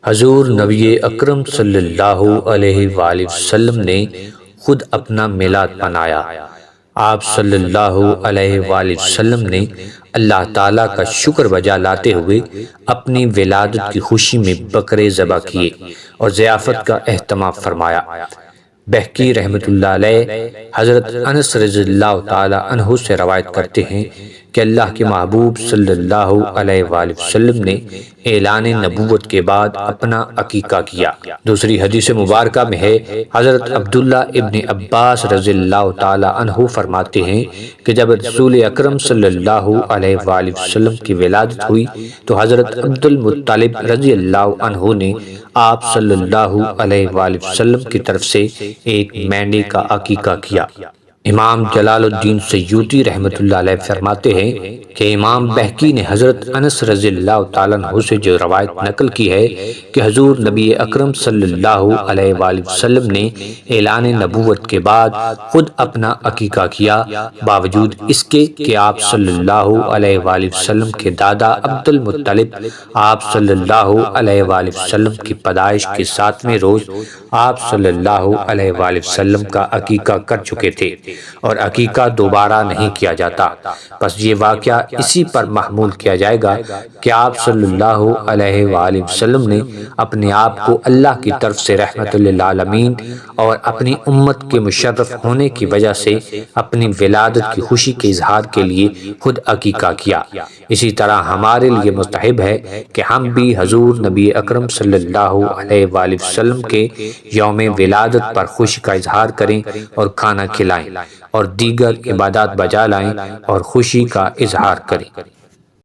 حضور نبی اکرم صلی اللہ علیہ وآلہ وسلم نے خود اپنا میلاد منایا۔ آپ صلی اللہ علیہ وآلہ وسلم نے اللہ تعالیٰ کا شکر بجا لاتے ہوئے اپنی ولادت کی خوشی میں بکرے ذبح کیے اور ضیافت کا اہتمام فرمایا۔ بہقی رحمۃ اللہ علیہ حضرت انس رضی اللہ تعالی عنہ سے روایت کرتے ہیں کہ اللہ کے محبوب صلی اللہ علیہ وآلہ وسلم نے اعلان نبوت کے بعد اپنا عقیقہ کیا۔ دوسری حدیث مبارکہ میں ہے، حضرت عبداللہ ابن عباس رضی اللہ تعالی عنہ فرماتے ہیں کہ جب رسول اکرم صلی اللہ علیہ وآلہ وسلم کی ولادت ہوئی تو حضرت عبد المطلب رضی اللہ عنہ نے آپ صلی اللہ علیہ وآلہ وسلم کی طرف سے ایک مینڈے کا عقیقہ کیا۔ امام جلال الدین سیوطی رحمۃ اللہ علیہ فرماتے ہیں کہ امام بہقی نے حضرت انس رضی اللہ تعالیٰ عنہ سے جو روایت نقل کی ہے کہ حضور نبی اکرم صلی اللہ علیہ وآلہ وسلم نے اعلان نبوت کے بعد خود اپنا عقیقہ کیا، باوجود اس کے کہ آپ صلی اللہ علیہ وآلہ وسلم کے دادا عبد المطلب آپ صلی اللہ علیہ وآلہ وسلم کی پیدائش کے 7ویں روز آپ صلی اللہ علیہ وآلہ وسلم کا عقیقہ کر چکے تھے اور عقیقہ دوبارہ نہیں کیا جاتا۔ پس یہ واقعہ اسی پر محمول کیا جائے گا کہ آپ صلی اللہ علیہ وآلہ وسلم نے اپنے آپ کو اللہ کی طرف سے رحمت للعالمین اور اپنی امت کے مشرف ہونے کی وجہ سے اپنی ولادت کی خوشی کے اظہار کے لیے خود عقیقہ کیا۔ اسی طرح ہمارے لیے مستحب ہے کہ ہم بھی حضور نبی اکرم صلی اللہ علیہ وآلہ وسلم کے یوم ولادت پر خوشی کا اظہار کریں اور کھانا کھلائیں اور دیگر عبادات بجا لائیں اور خوشی کا اظہار کریں۔